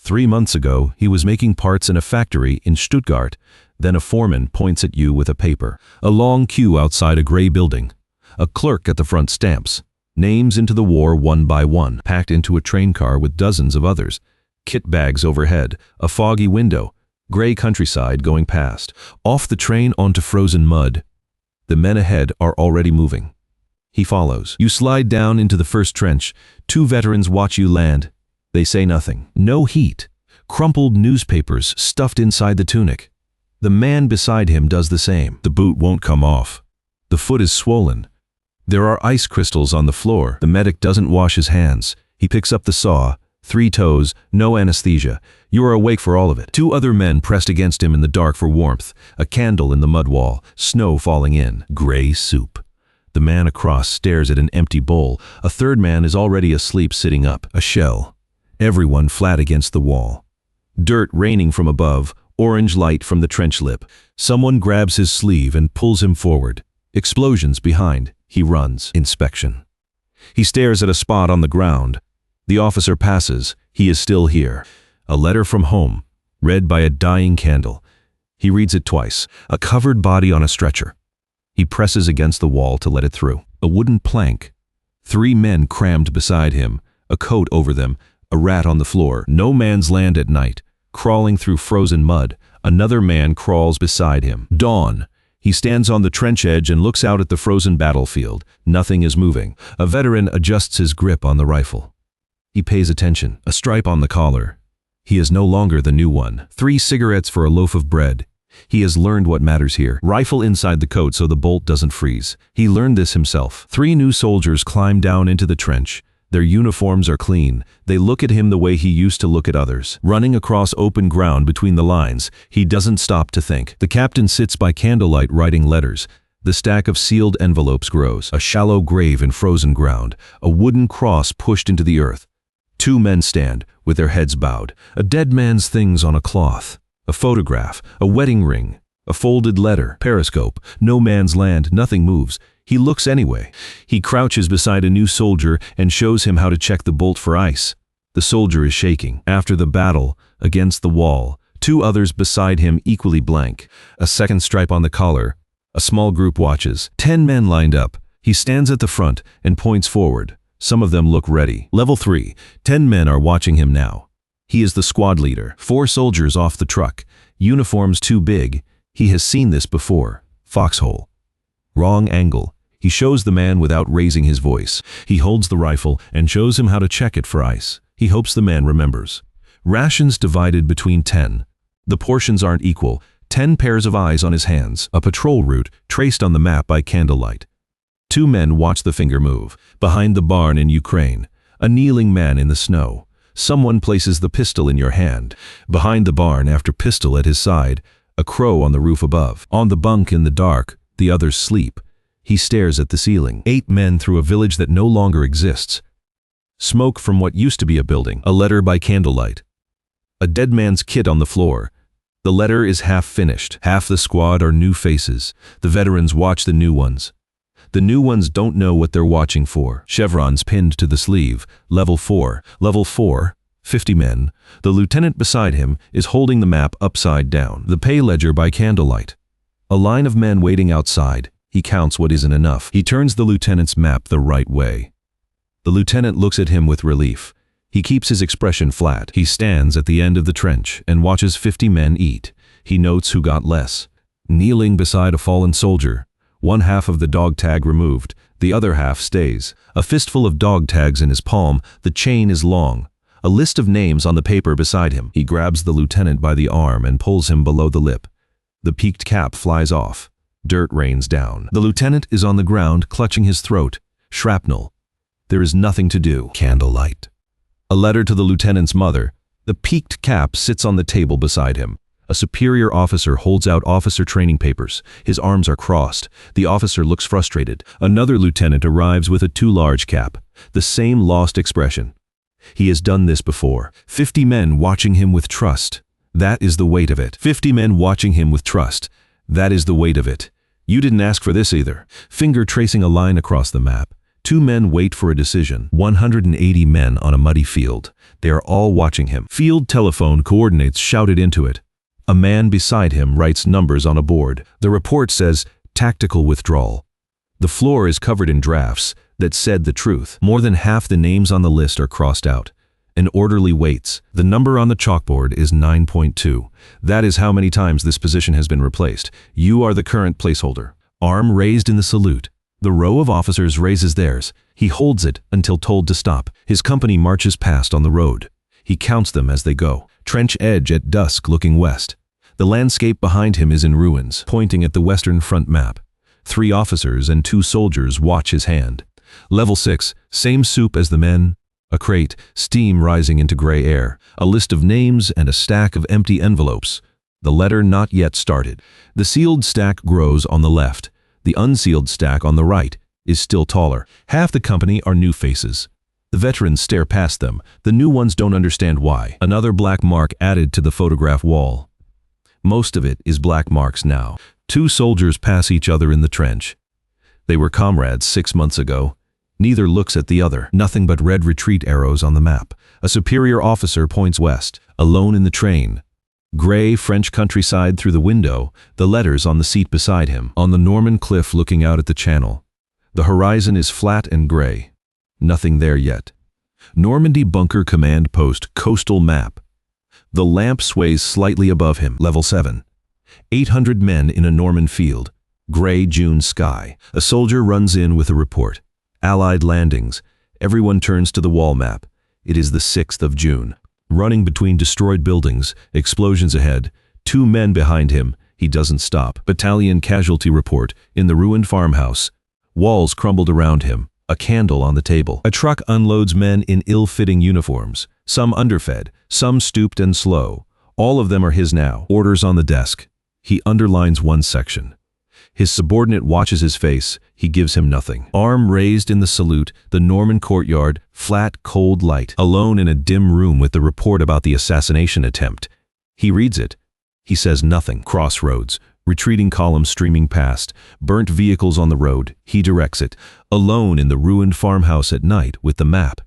3 months ago, he was making parts in a factory in Stuttgart. Then a foreman points at you with a paper. A long queue outside a gray building. A clerk at the front stamps. Names into the war one by one, packed into a train car with dozens of others. Kit bags overhead, a foggy window, gray countryside going past. Off the train onto frozen mud. The men ahead are already moving. He follows. You slide down into the first trench. 2 veterans watch you land. They say nothing. No heat. Crumpled newspapers stuffed inside the tunic. The man beside him does the same. The boot won't come off. The foot is swollen. There are ice crystals on the floor. The medic doesn't wash his hands. He picks up the saw. 3 toes, no anesthesia. You are awake for all of it. 2 other men pressed against him in the dark for warmth. A candle in the mud wall. Snow falling in. Gray soup. The man across stares at an empty bowl. A third man is already asleep sitting up. A shell. Everyone flat against the wall. Dirt raining from above. Orange light from the trench lip. Someone grabs his sleeve and pulls him forward. Explosions behind. He runs. Inspection. He stares at a spot on the ground. The officer passes. He is still here. A letter from home, read by a dying candle. He reads it twice. A covered body on a stretcher. He presses against the wall to let it through. A wooden plank. 3 men crammed beside him. A coat over them. A rat on the floor. No man's land at night. Crawling through frozen mud. Another man crawls beside him. Dawn. He stands on the trench edge and looks out at the frozen battlefield. Nothing is moving. A veteran adjusts his grip on the rifle. He pays attention. A stripe on the collar. He is no longer the new one. 3 cigarettes for a loaf of bread. He has learned what matters here. Rifle inside the coat so the bolt doesn't freeze. He learned this himself. 3 new soldiers climb down into the trench. Their uniforms are clean. They look at him the way he used to look at others. Running across open ground between the lines, he doesn't stop to think. The captain sits by candlelight writing letters. The stack of sealed envelopes grows. A shallow grave in frozen ground. A wooden cross pushed into the earth. 2 men stand, with their heads bowed. A dead man's things on a cloth. A photograph. A wedding ring. A folded letter. Periscope. No man's land. Nothing moves. He looks anyway. He crouches beside a new soldier and shows him how to check the bolt for ice. The soldier is shaking. After the battle, against the wall, 2 others beside him equally blank. A second stripe on the collar. A small group watches. 10 men lined up. He stands at the front and points forward. Some of them look ready. Level 3. 10 men are watching him now. He is the squad leader. 4 soldiers off the truck. Uniforms too big. He has seen this before. Foxhole. Wrong angle. He shows the man without raising his voice. He holds the rifle and shows him how to check it for ice. He hopes the man remembers. Rations divided between 10. The portions aren't equal. 10 pairs of eyes on his hands. A patrol route traced on the map by candlelight. 2 men watch the finger move. Behind the barn in Ukraine. A kneeling man in the snow. Someone places the pistol in your hand. Behind the barn, after pistol at his side, a crow on the roof above. On the bunk in the dark, the others sleep. He stares at the ceiling. 8 men through a village that no longer exists. Smoke from what used to be a building. A letter by candlelight. A dead man's kit on the floor. The letter is half finished. Half the squad are new faces. The veterans watch the new ones. The new ones don't know what they're watching for. Chevrons pinned to the sleeve. Level 4. Level 4. 50 men. The lieutenant beside him is holding the map upside down. The pay ledger by candlelight. A line of men waiting outside. He counts what isn't enough. He turns the lieutenant's map the right way. The lieutenant looks at him with relief. He keeps his expression flat. He stands at the end of the trench and watches 50 men eat. He notes who got less. Kneeling beside a fallen soldier. 1/2 of the dog tag removed. The other half stays. A fistful of dog tags in his palm. The chain is long. A list of names on the paper beside him. He grabs the lieutenant by the arm and pulls him below the lip. The peaked cap flies off. Dirt rains down. The lieutenant is on the ground, clutching his throat. Shrapnel. There is nothing to do. Candlelight. A letter to the lieutenant's mother. The peaked cap sits on the table beside him. A superior officer holds out officer training papers. His arms are crossed. The officer looks frustrated. Another lieutenant arrives with a too large cap. The same lost expression. He has done this before. 50 men watching him with trust. That is the weight of it. 50 men watching him with trust. That is the weight of it. You didn't ask for this either. Finger tracing a line across the map. Two men wait for a decision. 180 men on a muddy field. They are all watching him. Field telephone coordinates shouted into it. A man beside him writes numbers on a board. The report says, "Tactical withdrawal." The floor is covered in drafts that said the truth. More than half the names on the list are crossed out. An orderly waits. The number on the chalkboard is 9.2. That is how many times this position has been replaced. You are the current placeholder. Arm raised in the salute. The row of officers raises theirs. He holds it until told to stop. His company marches past on the road. He counts them as they go. Trench edge at dusk looking west. The landscape behind him is in ruins, pointing at the western front map. 3 officers and 2 soldiers watch his hand. Level 6, same soup as the men. A crate, steam rising into gray air. A list of names and a stack of empty envelopes. The letter not yet started. The sealed stack grows on the left. The unsealed stack on the right is still taller. Half the company are new faces. The veterans stare past them. The new ones don't understand why. Another black mark added to the photograph wall. Most of it is black marks now. 2 soldiers pass each other in the trench. They were comrades 6 months ago. Neither looks at the other. Nothing but red retreat arrows on the map. A superior officer points west, alone in the train. Gray French countryside through the window, the letters on the seat beside him. On the Norman cliff looking out at the channel. The horizon is flat and gray. Nothing there yet. Normandy Bunker Command Post coastal map. The lamp sways slightly above him. Level 7. 800 men in a Norman field. Gray June sky. A soldier runs in with a report. Allied landings. Everyone turns to the wall map. It is the 6th of June. Running between destroyed buildings, explosions ahead. 2 men behind him. He doesn't stop. Battalion casualty report. In the ruined farmhouse. Walls crumbled around him. A candle on the table. A truck unloads men in ill-fitting uniforms. Some underfed, some stooped and slow. All of them are his now. Orders on the desk. He underlines one section. His subordinate watches his face. He gives him nothing. Arm raised in the salute, the Norman courtyard, flat, cold light. Alone in a dim room with the report about the assassination attempt. He reads it. He says nothing. Crossroads. Retreating columns streaming past. Burnt vehicles on the road. He directs it. Alone in the ruined farmhouse at night with the map.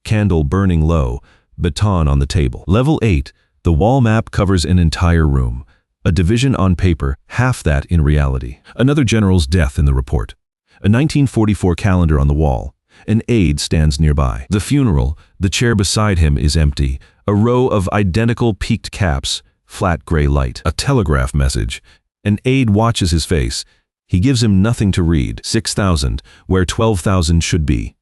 Candle burning low. Baton on the table. Level 8. The wall map covers an entire room. A division on paper, half that in reality. Another general's death in the report. A 1944 calendar on the wall. An aide stands nearby. The funeral, the chair beside him is empty. A row of identical peaked caps, flat gray light. A telegraph message. An aide watches his face. He gives him nothing to read. 6,000, where 12,000 should be.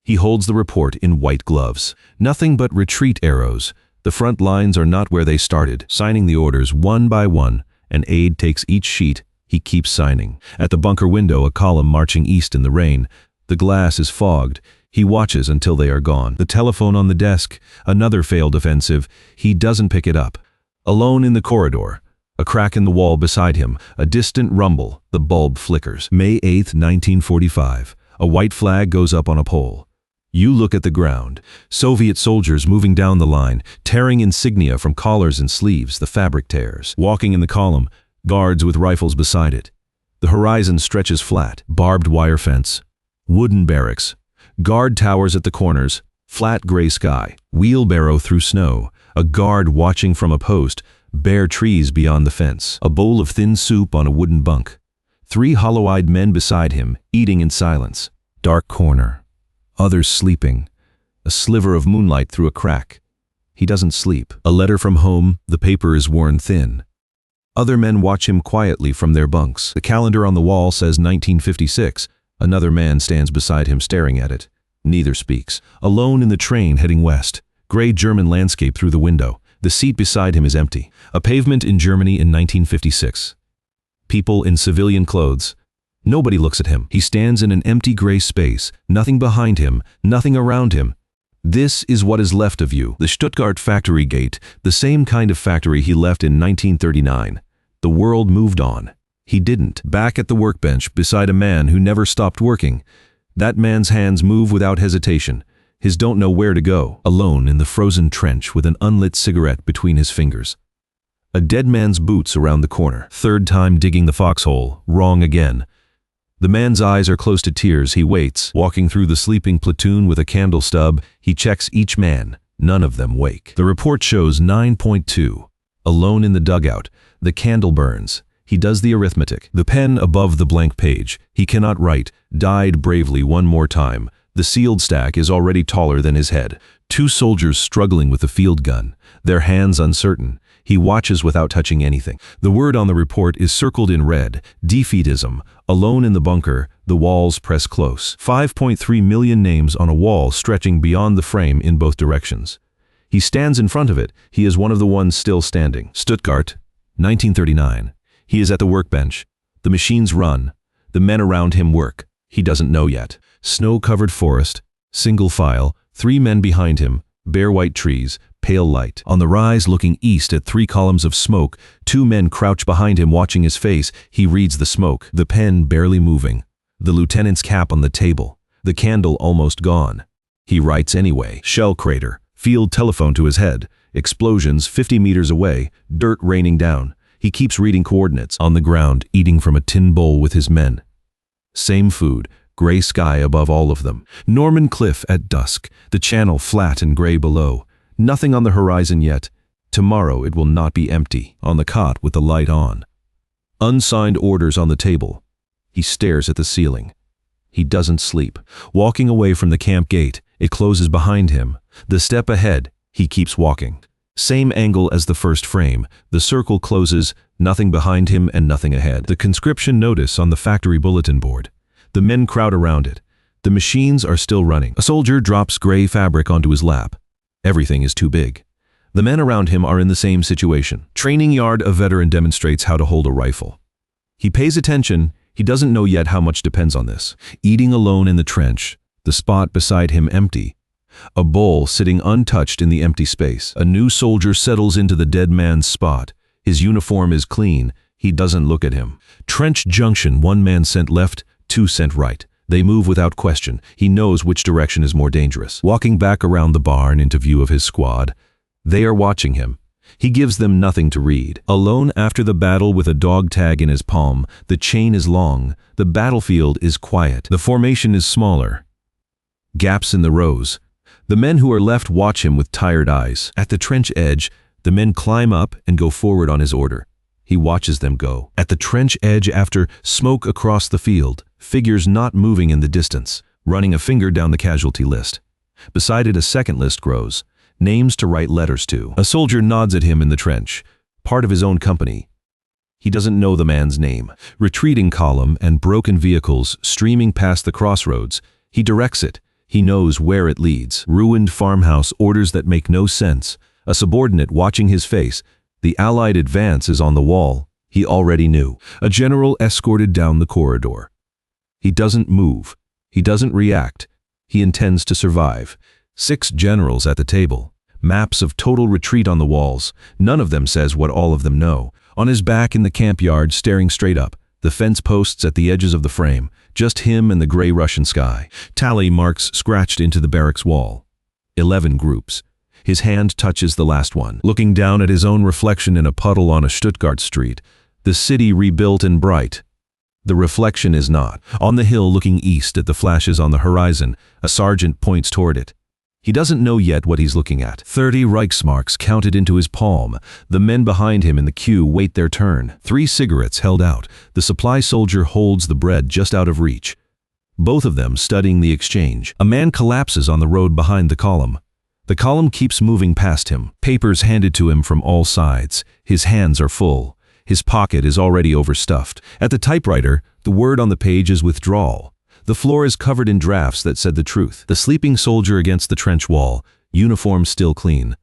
He holds the report in white gloves. Nothing but retreat arrows. The front lines are not where they started. Signing the orders one by one. An aide takes each sheet. He keeps signing. At the bunker window, a column marching east in the rain. The glass is fogged. He watches until they are gone. The telephone on the desk. Another failed offensive. He doesn't pick it up. Alone in the corridor. A crack in the wall beside him. A distant rumble. The bulb flickers. May 8, 1945. A white flag goes up on a pole. You look at the ground. Soviet soldiers moving down the line, tearing insignia from collars and sleeves, the fabric tears. Walking in the column, guards with rifles beside it. The horizon stretches flat, barbed wire fence. Wooden barracks. Guard towers at the corners, flat gray sky. Wheelbarrow through snow. A guard watching from a post, bare trees beyond the fence. A bowl of thin soup on a wooden bunk. 3 hollow-eyed men beside him, eating in silence. Dark corner. Others sleeping. A sliver of moonlight through a crack. He doesn't sleep. A letter from home, the paper is worn thin. Other men watch him quietly from their bunks. The calendar on the wall says 1956. Another man stands beside him staring at it. Neither speaks. Alone in the train heading west. Gray German landscape through the window. The seat beside him is empty. A pavement in Germany in 1956. People in civilian clothes. Nobody looks at him. He stands in an empty gray space, nothing behind him, nothing around him. This is what is left of you. The Stuttgart factory gate, the same kind of factory he left in 1939. The world moved on. He didn't. Back at the workbench, beside a man who never stopped working. That man's hands move without hesitation. His don't know where to go. Alone in the frozen trench with an unlit cigarette between his fingers. A dead man's boots around the corner. 3rd time digging the foxhole. Wrong again. The man's eyes are close to tears. He waits, walking through the sleeping platoon with a candle stub. He checks each man. None of them wake. The report shows 9.2. Alone in the dugout. The candle burns. He does the arithmetic. The pen above the blank page. He cannot write. Died bravely one more time. The sealed stack is already taller than his head. 2 soldiers struggling with a field gun. Their hands uncertain. He watches without touching anything. The word on the report is circled in red. Defeatism. Alone in the bunker. The walls press close. 5.3 million names on a wall stretching beyond the frame in both directions. He stands in front of it. He is one of the ones still standing. Stuttgart, 1939. He is at the workbench. The machines run. The men around him work. He doesn't know yet. Snow-covered forest. Single file. 3 men behind him. Bare white trees. Pale light. On the rise, looking east at 3 columns of smoke, 2 men crouch behind him watching his face. He reads the smoke. The pen barely moving. The lieutenant's cap on the table. The candle almost gone. He writes anyway. Shell crater. Field telephone to his head. Explosions 50 meters away. Dirt raining down. He keeps reading coordinates. On the ground, eating from a tin bowl with his men. Same food. Gray sky above all of them. Norman Cliff at dusk. The channel flat and gray below. Nothing on the horizon yet. Tomorrow it will not be empty. On the cot with the light on. Unsigned orders on the table. He stares at the ceiling. He doesn't sleep. Walking away from the camp gate, it closes behind him. The step ahead, he keeps walking. Same angle as the first frame. The circle closes, nothing behind him and nothing ahead. The conscription notice on the factory bulletin board. The men crowd around it. The machines are still running. A soldier drops gray fabric onto his lap. Everything is too big. The men around him are in the same situation. Training yard, a veteran demonstrates how to hold a rifle. He pays attention. He doesn't know yet how much depends on this. Eating alone in the trench. The spot beside him empty. A bowl sitting untouched in the empty space. A new soldier settles into the dead man's spot. His uniform is clean. He doesn't look at him. Trench junction, 1 man sent left, 2 sent right. They move without question. He knows which direction is more dangerous. Walking back around the barn into view of his squad. They are watching him. He gives them nothing to read. Alone after the battle with a dog tag in his palm, the chain is long. The battlefield is quiet. The formation is smaller. Gaps in the rows. The men who are left watch him with tired eyes. At the trench edge, the men climb up and go forward on his order. He watches them go. At the trench edge after smoke across the field, figures not moving in the distance, running a finger down the casualty list. Beside it a second list grows, names to write letters to. A soldier nods at him in the trench, part of his own company. He doesn't know the man's name. Retreating column and broken vehicles streaming past the crossroads. He directs it. He knows where it leads. Ruined farmhouse, orders that make no sense. A subordinate watching his face. The Allied advance is on the wall. He already knew. A general escorted down the corridor. He doesn't move. He doesn't react. He intends to survive. 6 generals at the table. Maps of total retreat on the walls. None of them says what all of them know. On his back in the camp yard, staring straight up. The fence posts at the edges of the frame. Just him and the gray Russian sky. Tally marks scratched into the barracks wall. 11 groups. His hand touches the last one. Looking down at his own reflection in a puddle on a Stuttgart street. The city rebuilt and bright. The reflection is not. On the hill looking east at the flashes on the horizon, a sergeant points toward it. He doesn't know yet what he's looking at. 30 Reichsmarks counted into his palm. The men behind him in the queue wait their turn. 3 cigarettes held out. The supply soldier holds the bread just out of reach. Both of them studying the exchange. A man collapses on the road behind the column. The column keeps moving past him. Papers handed to him from all sides. His hands are full. His pocket is already overstuffed. At the typewriter, the word on the page is withdrawal. The floor is covered in drafts that said the truth. The sleeping soldier against the trench wall, uniform still clean.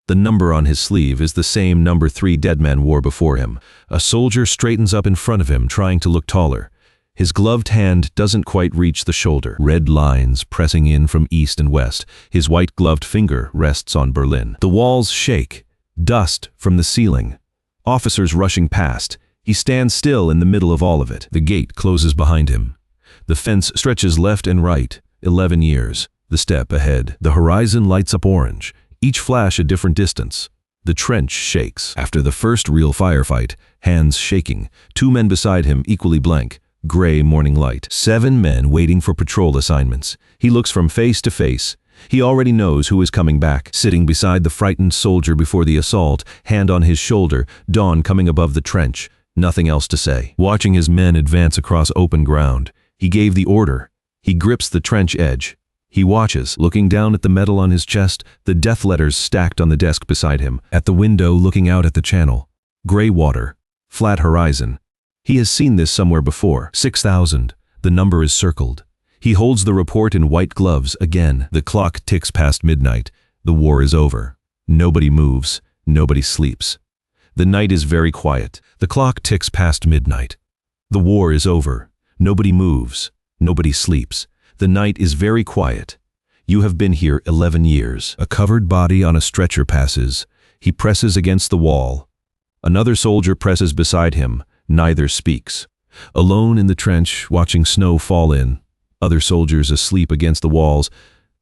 The number on his sleeve is the same number 3 dead men wore before him. A soldier straightens up in front of him, trying to look taller. His gloved hand doesn't quite reach the shoulder. Red lines pressing in from east and west. His white gloved finger rests on Berlin. The walls shake. Dust from the ceiling. Officers rushing past. He stands still in the middle of all of it. The gate closes behind him. The fence stretches left and right. 11 years. The step ahead. The horizon lights up orange. Each flash a different distance. The trench shakes. After the first real firefight, hands shaking. 2 men beside him equally blank. Gray morning light. 7 men waiting for patrol assignments. He looks from face to face. He already knows who is coming back. Sitting beside the frightened soldier before the assault, hand on his shoulder, dawn coming above the trench. Nothing else to say. Watching his men advance across open ground. He gave the order. He grips the trench edge. He watches, looking down at the metal on his chest, the death letters stacked on the desk beside him, at the window looking out at the channel. Gray water. Flat horizon. He has seen this somewhere before. 6,000. The number is circled. He holds the report in white gloves again. The clock ticks past midnight. The war is over. Nobody moves. Nobody sleeps. The night is very quiet. The clock ticks past midnight. The war is over. Nobody moves. Nobody sleeps. The night is very quiet. You have been here 11 years. A covered body on a stretcher passes. He presses against the wall. Another soldier presses beside him. Neither speaks. Alone in the trench, watching snow fall in. Other soldiers asleep against the walls.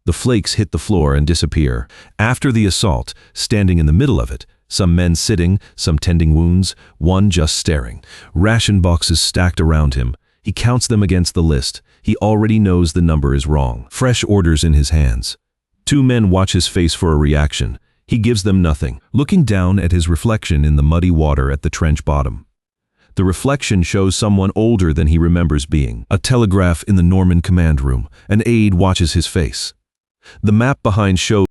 The flakes hit the floor and disappear. After the assault, standing in the middle of it, some men sitting, some tending wounds, one just staring. Ration boxes stacked around him. He counts them against the list. He already knows the number is wrong. Fresh orders in his hands. 2 men watch his face for a reaction. He gives them nothing, looking down at his reflection in the muddy water at the trench bottom. The reflection shows someone older than he remembers being. A telegraph in the Norman command room. An aide watches his face. The map behind shows